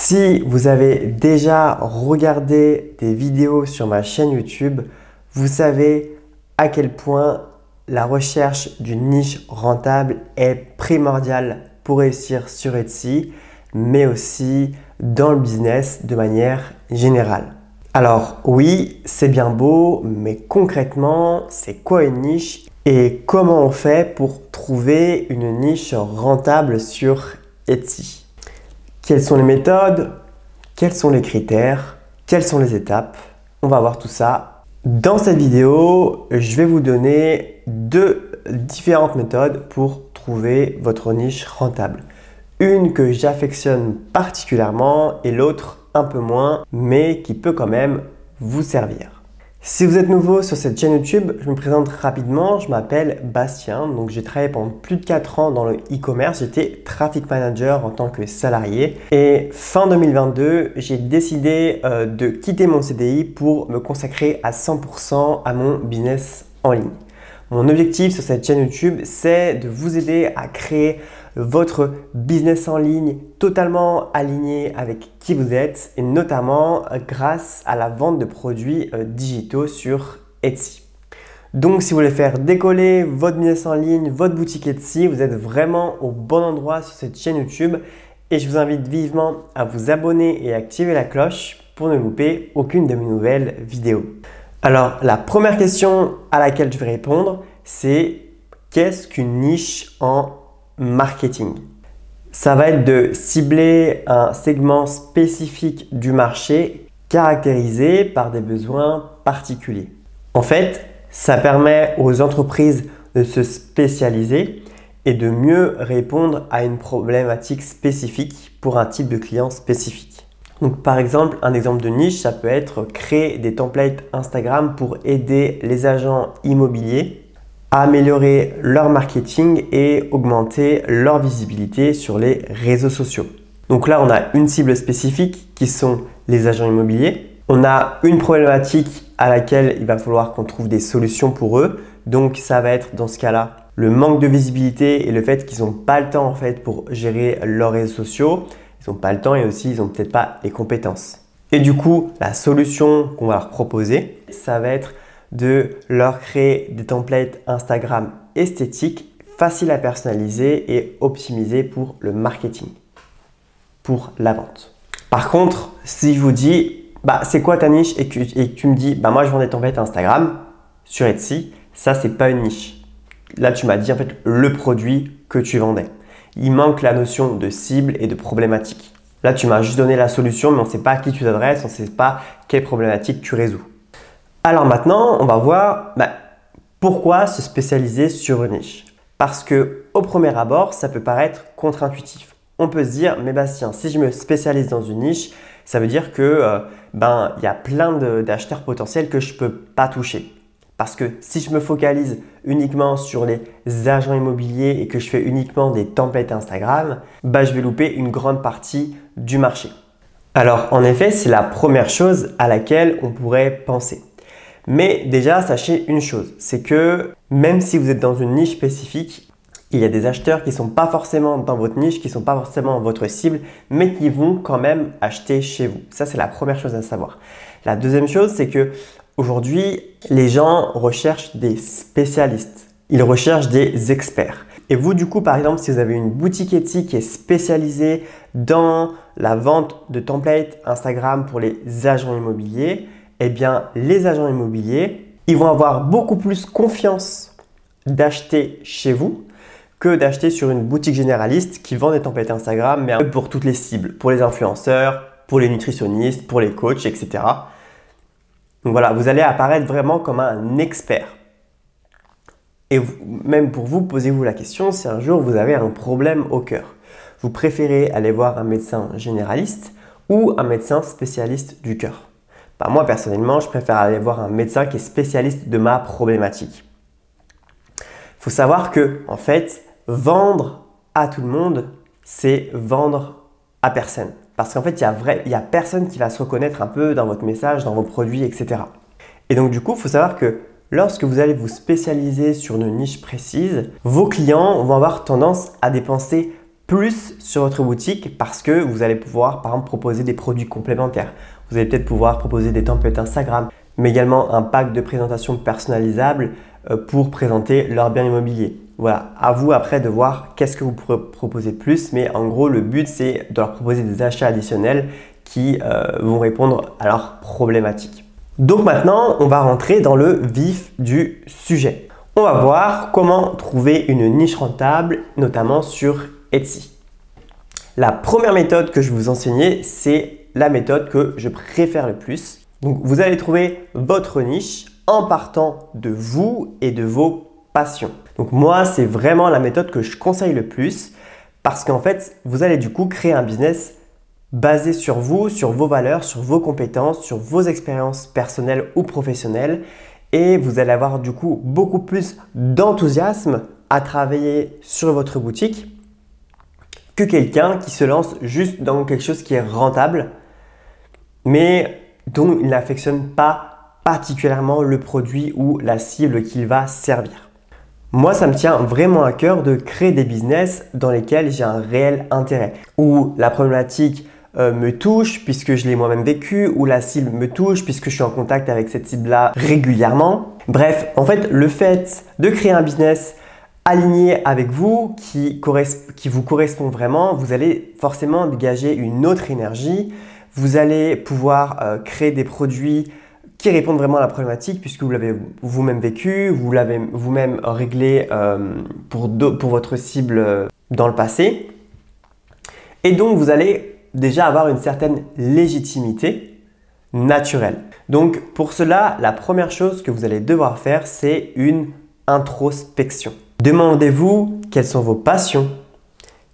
Si vous avez déjà regardé des vidéos sur ma chaîne YouTube, vous savez à quel point la recherche d'une niche rentable est primordiale pour réussir sur Etsy, mais aussi dans le business de manière générale. Alors oui, c'est bien beau, mais concrètement, c'est quoi une niche et comment on fait pour trouver une niche rentable sur Etsy? Quelles sont les méthodes? Quels sont les critères? Quelles sont les étapes? On va voir tout ça. Dans cette vidéo, je vais vous donner deux différentes méthodes pour trouver votre niche rentable. Une que j'affectionne particulièrement et l'autre un peu moins, mais qui peut quand même vous servir. Si vous êtes nouveau sur cette chaîne YouTube, je me présente rapidement, je m'appelle Bastien, donc j'ai travaillé pendant plus de 4 ans dans le e-commerce, j'étais traffic manager en tant que salarié et fin 2022, j'ai décidé de quitter mon CDI pour me consacrer à 100% à mon business en ligne. Mon objectif sur cette chaîne YouTube, c'est de vous aider à créer votre business en ligne totalement aligné avec qui vous êtes et notamment grâce à la vente de produits digitaux sur Etsy. Donc si vous voulez faire décoller votre business en ligne, votre boutique Etsy, vous êtes vraiment au bon endroit sur cette chaîne YouTube et je vous invite vivement à vous abonner et activer la cloche pour ne louper aucune de mes nouvelles vidéos. Alors la première question à laquelle je vais répondre, c'est qu'est-ce qu'une niche en marketing? Ça va être de cibler un segment spécifique du marché caractérisé par des besoins particuliers. En fait, ça permet aux entreprises de se spécialiser et de mieux répondre à une problématique spécifique pour un type de client spécifique. Donc par exemple, un exemple de niche, ça peut être créer des templates Instagram pour aider les agents immobiliers à améliorer leur marketing et augmenter leur visibilité sur les réseaux sociaux. Donc là, on a une cible spécifique qui sont les agents immobiliers. On a une problématique à laquelle il va falloir qu'on trouve des solutions pour eux. Donc ça va être dans ce cas-là le manque de visibilité et le fait qu'ils n'ont pas le temps en fait pour gérer leurs réseaux sociaux. Ils n'ont pas le temps et aussi ils n'ont peut-être pas les compétences. Et du coup, la solution qu'on va leur proposer, ça va être de leur créer des templates Instagram esthétiques, faciles à personnaliser et optimisés pour le marketing, pour la vente. Par contre, si je vous dis, c'est quoi ta niche et que tu me dis, moi je vends des templates Instagram sur Etsy, ça c'est pas une niche. Là tu m'as dit en fait le produit que tu vendais. Il manque la notion de cible et de problématique. Là tu m'as juste donné la solution mais on ne sait pas à qui tu t'adresses, on ne sait pas quelle problématique tu résous. Alors maintenant, on va voir pourquoi se spécialiser sur une niche. Parce que au premier abord, ça peut paraître contre-intuitif. On peut se dire, mais Bastien, si je me spécialise dans une niche, ça veut dire que y a plein d'acheteurs potentiels que je ne peux pas toucher. Parce que si je me focalise uniquement sur les agents immobiliers et que je fais uniquement des templates Instagram, je vais louper une grande partie du marché. Alors en effet, c'est la première chose à laquelle on pourrait penser. Mais déjà, sachez une chose, c'est que même si vous êtes dans une niche spécifique, il y a des acheteurs qui ne sont pas forcément dans votre niche, qui ne sont pas forcément votre cible, mais qui vont quand même acheter chez vous. Ça, c'est la première chose à savoir. La deuxième chose, c'est que aujourd'hui, les gens recherchent des spécialistes. Ils recherchent des experts. Et vous, du coup, par exemple, si vous avez une boutique Etsy qui est spécialisée dans la vente de templates Instagram pour les agents immobiliers, eh bien, les agents immobiliers, ils vont avoir beaucoup plus confiance d'acheter chez vous que d'acheter sur une boutique généraliste qui vend des templates Instagram, mais pour toutes les cibles, pour les influenceurs, pour les nutritionnistes, pour les coachs, etc. Donc voilà, vous allez apparaître vraiment comme un expert. Et même pour vous, posez-vous la question si un jour vous avez un problème au cœur. Vous préférez aller voir un médecin généraliste ou un médecin spécialiste du cœur? Moi, personnellement, je préfère aller voir un médecin qui est spécialiste de ma problématique. Il faut savoir que, en fait, vendre à tout le monde, c'est vendre à personne. Parce qu'en fait, il y a personne qui va se reconnaître un peu dans votre message, dans vos produits, etc. Et donc, du coup, il faut savoir que lorsque vous allez vous spécialiser sur une niche précise, vos clients vont avoir tendance à dépenser plus sur votre boutique parce que vous allez pouvoir par exemple proposer des produits complémentaires. Vous allez peut-être pouvoir proposer des templates Instagram, mais également un pack de présentation personnalisable pour présenter leur bien immobilier. Voilà, à vous après de voir qu'est-ce que vous pourrez proposer plus, mais en gros le but c'est de leur proposer des achats additionnels qui vont répondre à leurs problématiques. Donc maintenant on va rentrer dans le vif du sujet. On va voir comment trouver une niche rentable, notamment sur Etsy. La première méthode que je vais vous enseigner, c'est la méthode que je préfère le plus. Donc vous allez trouver votre niche en partant de vous et de vos passions. Donc moi, c'est vraiment la méthode que je conseille le plus parce qu'en fait, vous allez du coup créer un business basé sur vous, sur vos valeurs, sur vos compétences, sur vos expériences personnelles ou professionnelles et vous allez avoir du coup beaucoup plus d'enthousiasme à travailler sur votre boutique que quelqu'un qui se lance juste dans quelque chose qui est rentable mais dont il n'affectionne pas particulièrement le produit ou la cible qu'il va servir. Moi, ça me tient vraiment à cœur de créer des business dans lesquels j'ai un réel intérêt, où la problématique me touche puisque je l'ai moi-même vécu, où la cible me touche puisque je suis en contact avec cette cible-là régulièrement. Bref, en fait, le fait de créer un business aligné avec vous, qui vous correspond vraiment, vous allez forcément dégager une autre énergie. Vous allez pouvoir créer des produits qui répondent vraiment à la problématique puisque vous l'avez vous-même vécu, vous l'avez vous-même réglé pour votre cible dans le passé. Et donc, vous allez déjà avoir une certaine légitimité naturelle. Donc, pour cela, la première chose que vous allez devoir faire, c'est une introspection. Demandez-vous quelles sont vos passions,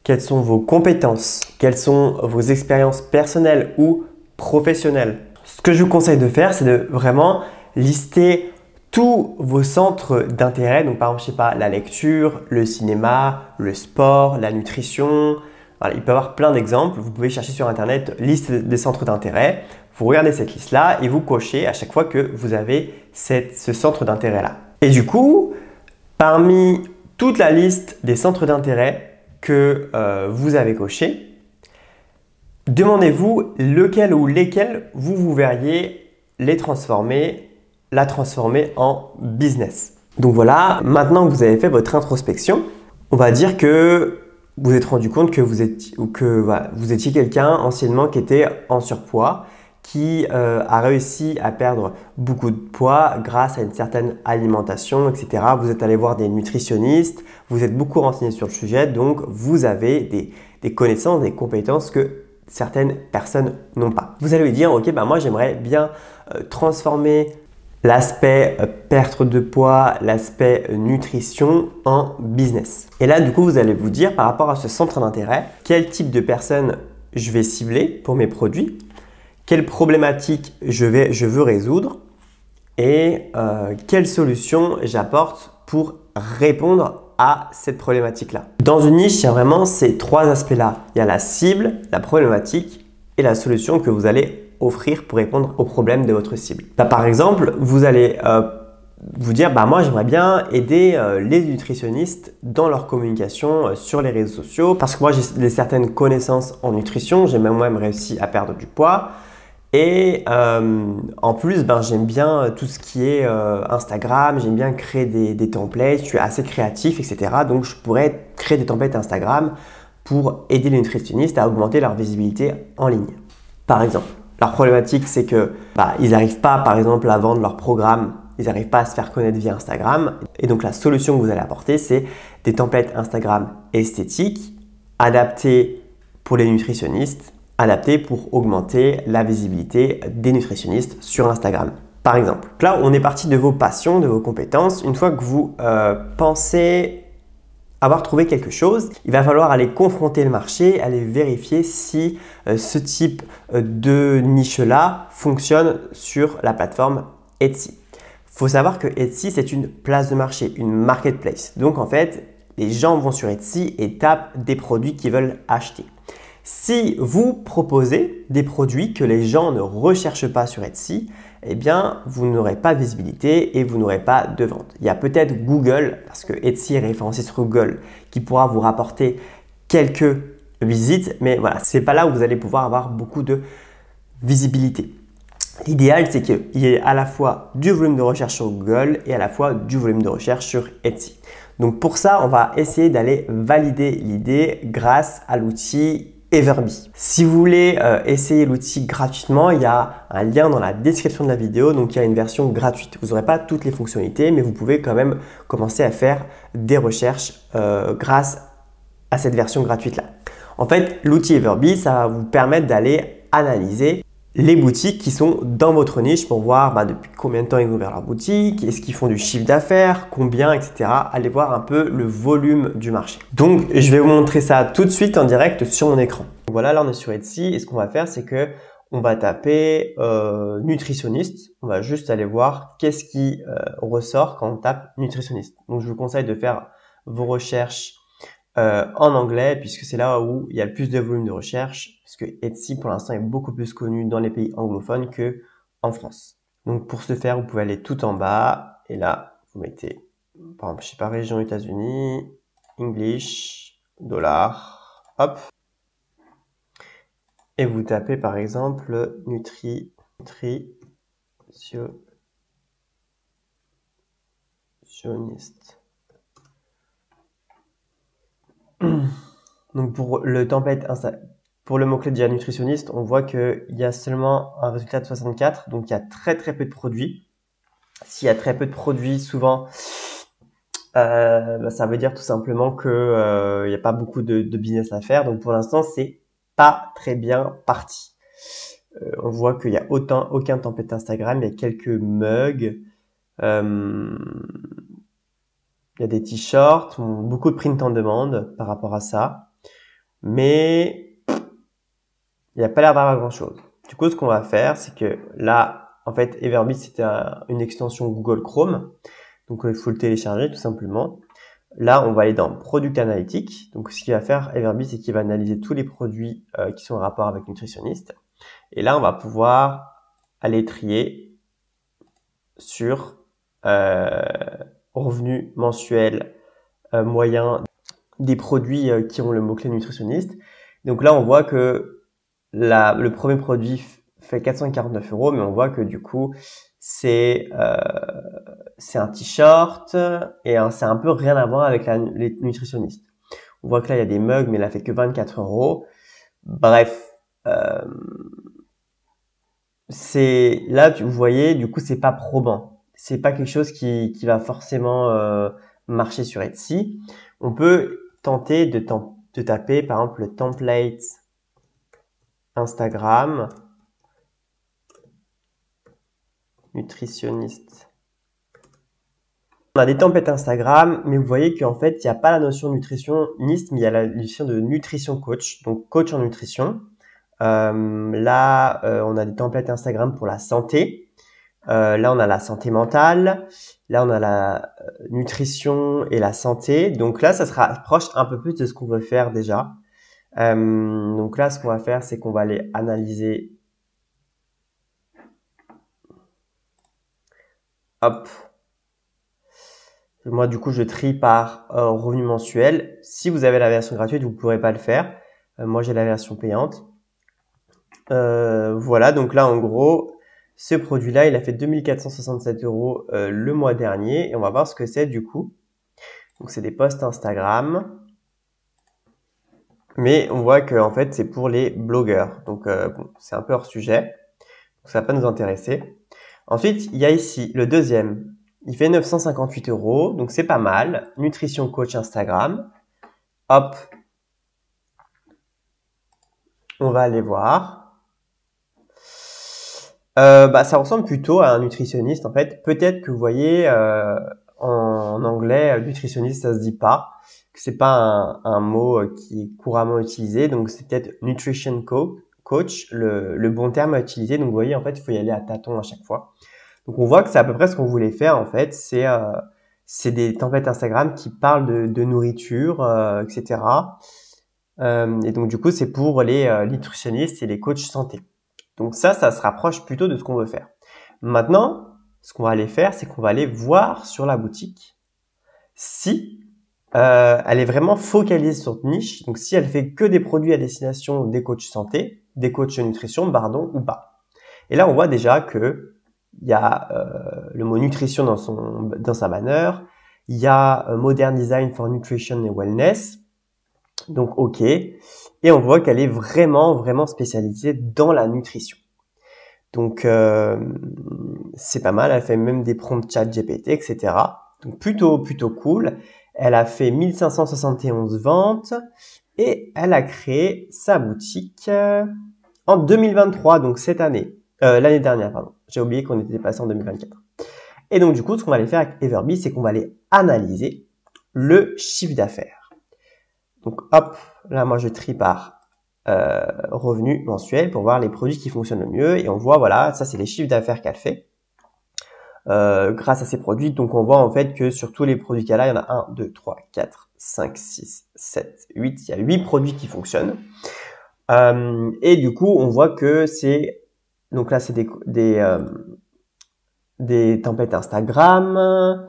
quelles sont vos compétences, quelles sont vos expériences personnelles ou professionnelles. Ce que je vous conseille de faire, c'est de vraiment lister tous vos centres d'intérêt. Donc par exemple, je sais pas, la lecture, le cinéma, le sport, la nutrition. Voilà, il peut y avoir plein d'exemples. Vous pouvez chercher sur internet liste des centres d'intérêt. Vous regardez cette liste-là et vous cochez à chaque fois que vous avez ce centre d'intérêt-là. Et du coup, parmi toute la liste des centres d'intérêt que vous avez coché, demandez-vous lequel ou lesquels vous verriez la transformer en business. Donc voilà, maintenant que vous avez fait votre introspection, on va dire que vous vous êtes rendu compte que vous étiez quelqu'un anciennement qui était en surpoids, qui a réussi à perdre beaucoup de poids grâce à une certaine alimentation, etc. Vous êtes allé voir des nutritionnistes, vous êtes beaucoup renseigné sur le sujet, donc vous avez des connaissances, des compétences que certaines personnes n'ont pas. Vous allez lui dire, ok, moi j'aimerais bien transformer l'aspect perte de poids, l'aspect nutrition en business. Et là, du coup, vous allez vous dire par rapport à ce centre d'intérêt, quel type de personnes je vais cibler pour mes produits, quelles problématiques je veux résoudre et quelles solutions j'apporte pour répondre à cette problématique-là. Dans une niche, il y a vraiment ces trois aspects-là. Il y a la cible, la problématique et la solution que vous allez offrir pour répondre aux problèmes de votre cible. Par exemple, vous allez vous dire, moi j'aimerais bien aider les nutritionnistes dans leur communication sur les réseaux sociaux parce que moi j'ai certaines connaissances en nutrition, j'ai même réussi à perdre du poids. Et en plus, j'aime bien tout ce qui est Instagram, j'aime bien créer des templates, je suis assez créatif, etc. Donc, je pourrais créer des templates Instagram pour aider les nutritionnistes à augmenter leur visibilité en ligne. Par exemple, leur problématique, c'est que ils n'arrivent pas, par exemple, à vendre leur programme, ils n'arrivent pas à se faire connaître via Instagram. Et donc, la solution que vous allez apporter, c'est des templates Instagram esthétiques, adaptés pour les nutritionnistes, adapté pour augmenter la visibilité des nutritionnistes sur Instagram, par exemple. Là, on est parti de vos passions, de vos compétences. Une fois que vous pensez avoir trouvé quelque chose, il va falloir aller confronter le marché, aller vérifier si ce type de niche-là fonctionne sur la plateforme Etsy. Il faut savoir que Etsy, c'est une place de marché, une marketplace. Donc, en fait, les gens vont sur Etsy et tapent des produits qu'ils veulent acheter. Si vous proposez des produits que les gens ne recherchent pas sur Etsy, eh bien, vous n'aurez pas de visibilité et vous n'aurez pas de vente. Il y a peut-être Google, parce que Etsy est référencé sur Google, qui pourra vous rapporter quelques visites, mais voilà, c'est pas là où vous allez pouvoir avoir beaucoup de visibilité. L'idéal, c'est qu'il y ait à la fois du volume de recherche sur Google et à la fois du volume de recherche sur Etsy. Donc pour ça, on va essayer d'aller valider l'idée grâce à l'outil Everbee. Si vous voulez essayer l'outil gratuitement, il y a un lien dans la description de la vidéo, donc il y a une version gratuite. Vous n'aurez pas toutes les fonctionnalités, mais vous pouvez quand même commencer à faire des recherches grâce à cette version gratuite-là. En fait, l'outil Everbee, ça va vous permettre d'aller analyser les boutiques qui sont dans votre niche pour voir depuis combien de temps ils ont ouvert leur boutique, est-ce qu'ils font du chiffre d'affaires, combien, etc. Allez voir un peu le volume du marché. Donc, je vais vous montrer ça tout de suite en direct sur mon écran. Voilà, là on est sur Etsy et ce qu'on va faire, c'est que on va taper nutritionniste. On va juste aller voir qu'est-ce qui ressort quand on tape nutritionniste. Donc, je vous conseille de faire vos recherches en anglais puisque c'est là où il y a le plus de volume de recherche parce que Etsy pour l'instant est beaucoup plus connu dans les pays anglophones que en France. Donc pour ce faire, vous pouvez aller tout en bas et là vous mettez par exemple, je sais pas, région États-Unis, English, dollar, hop, et vous tapez par exemple nutritionniste. Donc pour le template pour le mot-clé déjà nutritionniste, on voit qu'il y a seulement un résultat de 64, donc il y a très peu de produits. S'il y a très peu de produits, souvent, ça veut dire tout simplement que il n'y a pas beaucoup de business à faire. Donc pour l'instant, c'est pas très bien parti. On voit qu'il n'y a aucun template Instagram, il y a quelques mugs. Il y a des t-shirts, beaucoup de print en demande par rapport à ça. Mais il n'y a pas l'air d'avoir grand chose. Du coup, ce qu'on va faire, c'est que là, en fait, Everbee, c'était une extension Google Chrome. Donc, il faut le télécharger tout simplement. Là, on va aller dans Product Analytics. Donc, ce qu'il va faire, Everbee, c'est qu'il va analyser tous les produits qui sont en rapport avec nutritionniste. Et là, on va pouvoir aller trier sur revenus mensuels moyens des produits qui ont le mot-clé nutritionniste. Donc là, on voit que le premier produit fait 449 €, mais on voit que du coup, c'est un t-shirt et c'est un peu rien à voir avec les nutritionnistes. On voit que là, il y a des mugs, mais il a fait que 24 €. Bref, là, vous voyez, du coup, c'est pas probant. C'est pas quelque chose qui va forcément marcher sur Etsy. On peut tenter de taper par exemple le template Instagram nutritionniste. On a des templates Instagram, mais vous voyez qu'en fait, il n'y a pas la notion de nutritionniste, mais il y a la notion de nutrition coach, donc coach en nutrition. Là, on a des templates Instagram pour la santé. Là, on a la santé mentale. Là, on a la nutrition et la santé. Donc là, ça se rapproche un peu plus de ce qu'on veut faire déjà. Donc là, ce qu'on va faire, c'est qu'on va aller analyser. Hop. Moi, du coup, je trie par revenu mensuel. Si vous avez la version gratuite, vous ne pourrez pas le faire. Moi, j'ai la version payante. Voilà, donc là, en gros, ce produit-là, il a fait 2467 € le mois dernier. Et on va voir ce que c'est du coup. Donc, c'est des posts Instagram. Mais on voit que en fait, c'est pour les blogueurs. Donc, bon, c'est un peu hors sujet. Donc, ça va pas nous intéresser. Ensuite, il y a ici le deuxième. Il fait 958 €. Donc, c'est pas mal. Nutrition coach Instagram. Hop. On va aller voir. Ça ressemble plutôt à un nutritionniste en fait. Peut-être que vous voyez en anglais nutritionniste ça se dit pas, que c'est pas un mot qui est couramment utilisé, donc c'est peut-être nutrition coach le bon terme à utiliser. Donc vous voyez en fait il faut y aller à tâtons à chaque fois. Donc on voit que c'est à peu près ce qu'on voulait faire en fait. C'est des templates Instagram qui parlent de nourriture, etc. Et donc du coup c'est pour les nutritionnistes et les coachs santé. Donc ça se rapproche plutôt de ce qu'on veut faire. Maintenant, ce qu'on va aller faire, c'est qu'on va aller voir sur la boutique si elle est vraiment focalisée sur cette niche. Donc, si elle fait que des produits à destination des coachs santé, des coachs nutrition, pardon, ou pas. Et là, on voit déjà que il y a le mot nutrition dans sa banner. Il y a Modern Design for Nutrition and Wellness. Donc, OK. Et on voit qu'elle est vraiment spécialisée dans la nutrition. Donc, c'est pas mal. Elle fait même des prompts chat GPT, etc. Donc, plutôt cool. Elle a fait 1571 ventes et elle a créé sa boutique en 2023, donc cette année. L'année dernière, pardon. J'ai oublié qu'on était passé en 2024. Et donc, du coup, ce qu'on va aller faire avec Everbee, c'est qu'on va aller analyser le chiffre d'affaires. Donc, hop, là, moi, je trie par revenu mensuel pour voir les produits qui fonctionnent le mieux. Et on voit, voilà, ça, c'est les chiffres d'affaires qu'elle fait grâce à ces produits. Donc, on voit en fait que sur tous les produits qu'elle a, il y en a 1, 2, 3, 4, 5, 6, 7, 8. Il y a 8 produits qui fonctionnent. Et du coup, on voit que c'est... Donc là, c'est des templates Instagram.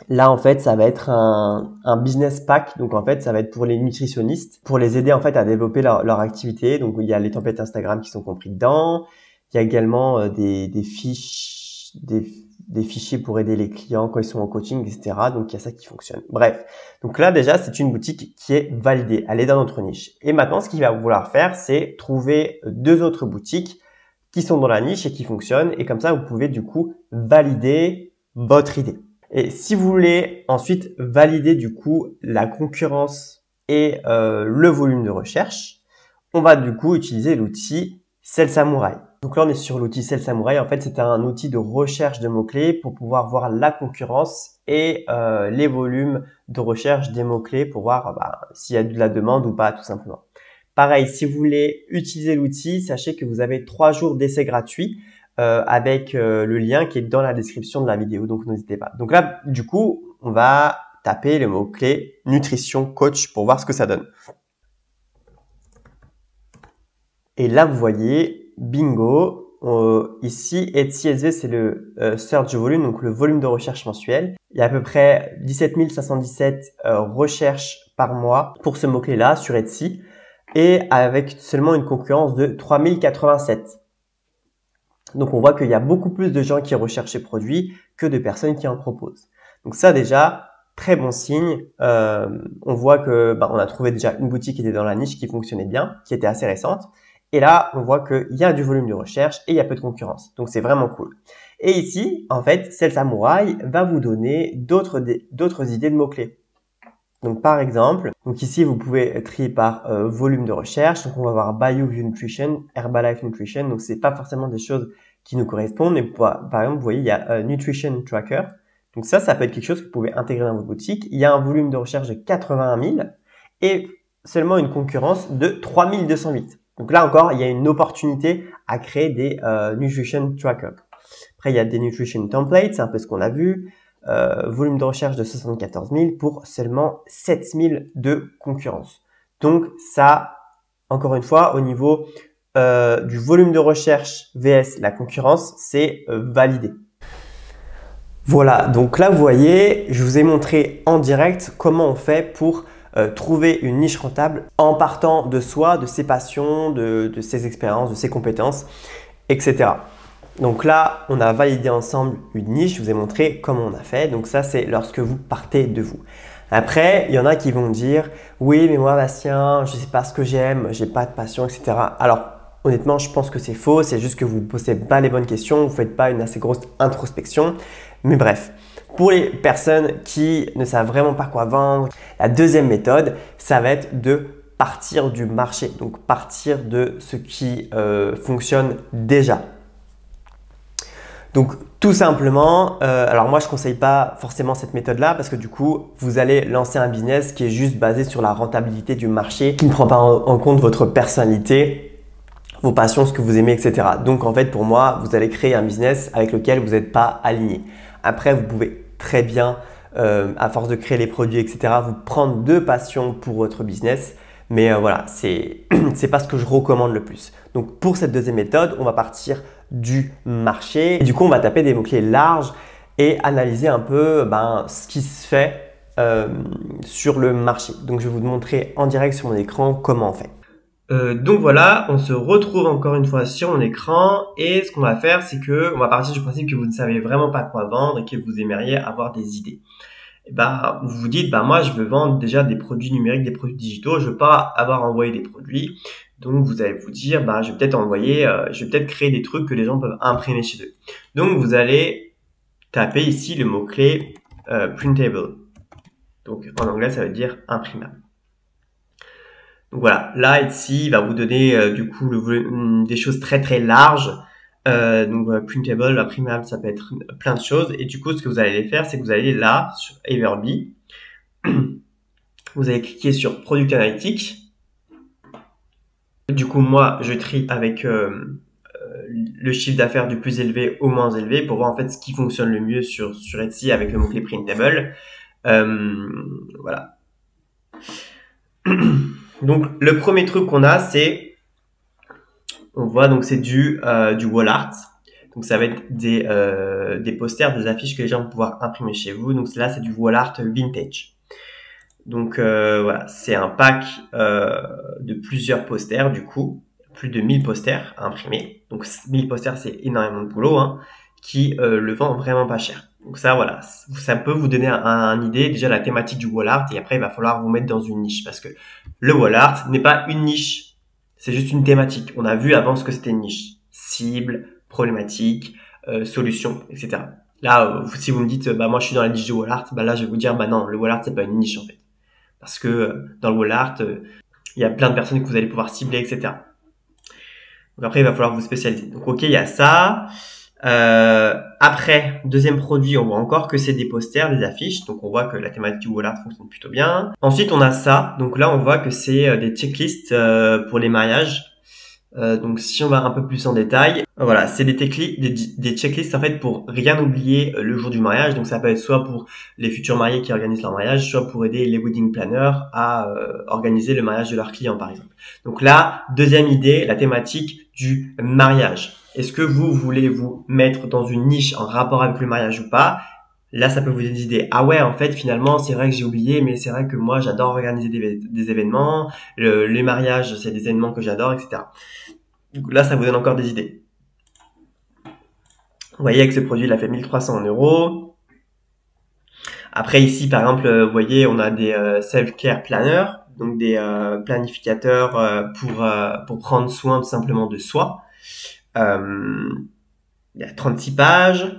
Là, en fait, ça va être un business pack. Donc, en fait, ça va être pour les nutritionnistes, pour les aider, en fait, à développer leur activité. Donc, il y a les templates Instagram qui sont compris dedans. Il y a également des fichiers pour aider les clients quand ils sont en coaching, etc. Donc, il y a ça qui fonctionne. Bref. Donc là, déjà, c'est une boutique qui est validée. Elle est dans notre niche. Et maintenant, ce qu'il va vouloir faire, c'est trouver 2 autres boutiques qui sont dans la niche et qui fonctionnent. Et comme ça, vous pouvez du coup valider votre idée. Et si vous voulez ensuite valider du coup la concurrence et le volume de recherche, on va du coup utiliser l'outil Sell Samurai. Donc là, on est sur l'outil Sell Samurai. En fait, c'est un outil de recherche de mots-clés pour pouvoir voir la concurrence et les volumes de recherche des mots-clés pour voir s'il y a de la demande ou pas, tout simplement. Pareil, si vous voulez utiliser l'outil, sachez que vous avez 3 jours d'essai gratuit avec le lien qui est dans la description de la vidéo. Donc, n'hésitez pas. Donc là, du coup, on va taper le mot-clé nutrition coach pour voir ce que ça donne. Et là, vous voyez, bingo, ici, Etsy SV, c'est le search volume, donc le volume de recherche mensuel. Il y a à peu près 17 517 recherches par mois pour ce mot-clé-là sur Etsy et avec seulement une concurrence de 3087. Donc, on voit qu'il y a beaucoup plus de gens qui recherchent ces produits que de personnes qui en proposent. Donc ça, déjà, très bon signe. On voit que on a trouvé déjà une boutique qui était dans la niche qui fonctionnait bien, qui était assez récente. Et là, on voit qu'il y a du volume de recherche et il y a peu de concurrence. Donc, c'est vraiment cool. Et ici, en fait, Sell Samurai va vous donner d'autres idées de mots-clés. Donc, par exemple, donc ici, vous pouvez trier par volume de recherche. Donc, on va voir BioView Nutrition, Herbalife Nutrition. Donc, c'est pas forcément des choses qui nous correspondent. Mais par exemple, vous voyez, il y a Nutrition Tracker. Donc, ça peut être quelque chose que vous pouvez intégrer dans votre boutique. Il y a un volume de recherche de 81 000 et seulement une concurrence de 3208. Donc là encore, il y a une opportunité à créer des Nutrition Tracker. Après, il y a des Nutrition Templates, c'est un peu ce qu'on a vu. Volume de recherche de 74 000 pour seulement 7 000 de concurrence. Donc ça, encore une fois, au niveau du volume de recherche vs la concurrence, c'est validé. Voilà, donc là, vous voyez, je vous ai montré en direct comment on fait pour trouver une niche rentable en partant de soi, de ses passions, de ses expériences, de ses compétences, etc. Donc là, on a validé ensemble une niche, je vous ai montré comment on a fait. Donc ça, c'est lorsque vous partez de vous. Après, il y en a qui vont dire « Oui, mais moi, Bastien, je ne sais pas ce que j'aime, j'ai pas de passion, etc. » Alors, honnêtement, je pense que c'est faux. C'est juste que vous ne posez pas les bonnes questions, vous ne faites pas une assez grosse introspection. Mais bref, pour les personnes qui ne savent vraiment pas quoi vendre, la deuxième méthode, ça va être de partir du marché. Donc, partir de ce qui fonctionne déjà. Donc, tout simplement, alors moi, je ne conseille pas forcément cette méthode-là parce que du coup, vous allez lancer un business qui est juste basé sur la rentabilité du marché, qui ne prend pas en compte votre personnalité, vos passions, ce que vous aimez, etc. Donc, en fait, pour moi, vous allez créer un business avec lequel vous n'êtes pas aligné. Après, vous pouvez très bien, à force de créer les produits, etc., vous prendre de passion pour votre business. Mais voilà, c'est pas ce que je recommande le plus. Donc, pour cette deuxième méthode, on va partir du marché. Et du coup, on va taper des mots-clés larges et analyser un peu ce qui se fait sur le marché. Donc je vais vous montrer en direct sur mon écran comment on fait. Donc voilà, on se retrouve encore une fois sur mon écran et ce qu'on va faire, c'est que on va partir du principe que vous ne savez vraiment pas quoi vendre et que vous aimeriez avoir des idées. Et vous vous dites, moi je veux vendre déjà des produits numériques, des produits digitaux, je veux pas avoir envoyé des produits. Donc vous allez vous dire, je vais peut-être créer des trucs que les gens peuvent imprimer chez eux. Donc vous allez taper ici le mot-clé printable. Donc en anglais ça veut dire imprimable. Donc voilà, là ici il va vous donner du coup des choses très très larges. Printable, imprimable, ça peut être plein de choses. Et du coup, ce que vous allez faire, c'est que vous allez là sur Everbee, vous allez cliquer sur Product Analytics. Du coup, moi, je trie avec le chiffre d'affaires du plus élevé au moins élevé pour voir en fait ce qui fonctionne le mieux sur Etsy avec le mot-clé Printable. Voilà. Donc, le premier truc qu'on a, c'est, on voit donc c'est du wall art. Donc ça va être des posters, des affiches que les gens vont pouvoir imprimer chez vous. Donc là, c'est du wall art vintage. Donc voilà, c'est un pack de plusieurs posters du coup, plus de 1000 posters à imprimer. Donc 1000 posters, c'est énormément de boulot, qui le vend vraiment pas cher. Donc ça, voilà, ça peut vous donner une idée, déjà la thématique du wall art, et après il va falloir vous mettre dans une niche parce que le wall art n'est pas une niche, c'est juste une thématique. On a vu avant ce que c'était une niche, cible, problématique, solution, etc. Là, si vous me dites, moi je suis dans la niche du wall art, là je vais vous dire, non, le wall art c'est pas une niche en fait. Parce que dans le wall art, il y a plein de personnes que vous allez pouvoir cibler, etc. Donc après, il va falloir vous spécialiser. Donc ok, il y a ça. Après, deuxième produit, on voit encore que c'est des posters, des affiches. Donc on voit que la thématique du wall art fonctionne plutôt bien. Ensuite, on a ça. Donc là, on voit que c'est des checklists pour les mariages. Donc si on va un peu plus en détail, voilà, c'est des checklists en fait pour rien oublier le jour du mariage. Donc ça peut être soit pour les futurs mariés qui organisent leur mariage, soit pour aider les wedding planners à organiser le mariage de leurs clients par exemple. Donc là, deuxième idée, la thématique du mariage. Est-ce que vous voulez vous mettre dans une niche en rapport avec le mariage ou pas? Là, ça peut vous donner des idées. Ah ouais, en fait, finalement, c'est vrai que j'ai oublié, mais c'est vrai que moi, j'adore organiser des événements. Les mariages, c'est des événements que j'adore, etc. Donc là, ça vous donne encore des idées. Vous voyez que ce produit, il a fait 1300 €. Après, ici, par exemple, vous voyez, on a des self-care planners, donc des planificateurs pour prendre soin tout simplement de soi. Il y a 36 pages.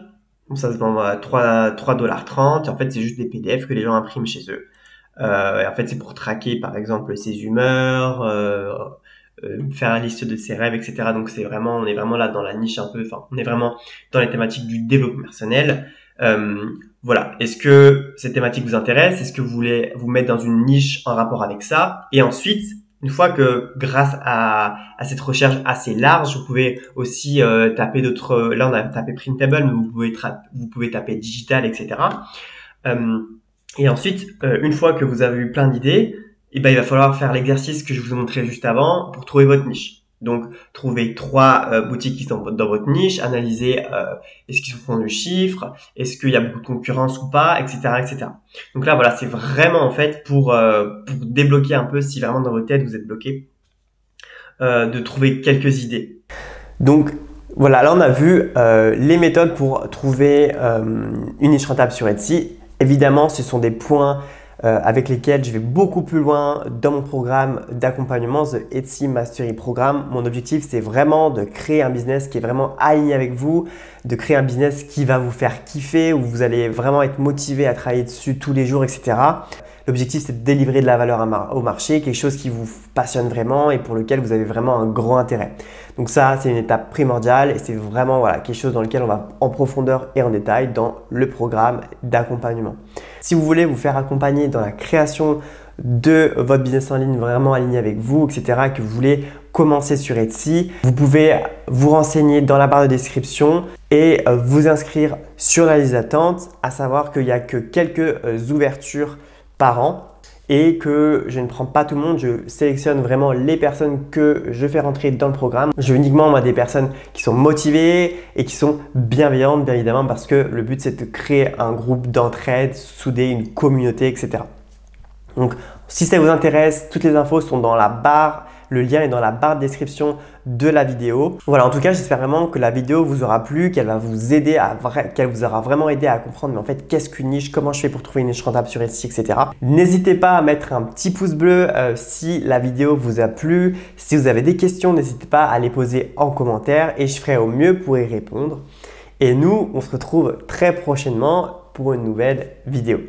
Donc ça se vend à 3,30 $. En fait, c'est juste des PDF que les gens impriment chez eux. Et en fait, c'est pour traquer, par exemple, ses humeurs, faire la liste de ses rêves, etc. Donc on est vraiment là dans la niche un peu, on est vraiment dans les thématiques du développement personnel. Voilà. Est-ce que cette thématique vous intéresse? Est-ce que vous voulez vous mettre dans une niche en rapport avec ça? Et ensuite, une fois que grâce à cette recherche assez large, vous pouvez aussi taper d'autres. Là, on a tapé printable, mais vous pouvez taper digital, etc. Et ensuite, une fois que vous avez eu plein d'idées, il va falloir faire l'exercice que je vous ai montré juste avant pour trouver votre niche. Donc, trouver 3 boutiques qui sont dans votre niche, analyser est-ce qu'ils font du chiffre, est-ce qu'il y a beaucoup de concurrence ou pas, etc., etc. Donc là, voilà, c'est vraiment en fait pour débloquer un peu, si vraiment dans votre tête vous êtes bloqué, de trouver quelques idées. Donc voilà, là on a vu les méthodes pour trouver une niche rentable sur Etsy. Évidemment, ce sont des points avec lesquels je vais beaucoup plus loin dans mon programme d'accompagnement, The Etsy Mastery Programme. Mon objectif, c'est vraiment de créer un business qui est vraiment aligné avec vous, de créer un business qui va vous faire kiffer, où vous allez vraiment être motivé à travailler dessus tous les jours, etc. L'objectif, c'est de délivrer de la valeur au marché, quelque chose qui vous passionne vraiment et pour lequel vous avez vraiment un grand intérêt. Donc ça, c'est une étape primordiale et c'est vraiment quelque chose dans lequel on va en profondeur et en détail dans le programme d'accompagnement. Si vous voulez vous faire accompagner dans la création de votre business en ligne vraiment aligné avec vous, etc., que vous voulez commencer sur Etsy, vous pouvez vous renseigner dans la barre de description et vous inscrire sur la liste d'attente, à savoir qu'il n'y a que quelques ouvertures par an. et que je ne prends pas tout le monde, je sélectionne vraiment les personnes que je fais rentrer dans le programme. Je veux uniquement des personnes qui sont motivées et qui sont bienveillantes, bien évidemment, parce que le but c'est de créer un groupe d'entraide, souder une communauté, etc. Donc, si ça vous intéresse, toutes les infos sont dans la barre. Le lien est dans la barre de description de la vidéo. Voilà, en tout cas, j'espère vraiment que la vidéo vous aura plu, qu'elle va vous aider qu'elle vous aura vraiment aidé à comprendre, mais en fait, qu'est-ce qu'une niche, comment je fais pour trouver une niche rentable sur Etsy, etc. N'hésitez pas à mettre un petit pouce bleu si la vidéo vous a plu. Si vous avez des questions, n'hésitez pas à les poser en commentaire et je ferai au mieux pour y répondre. Et nous, on se retrouve très prochainement pour une nouvelle vidéo.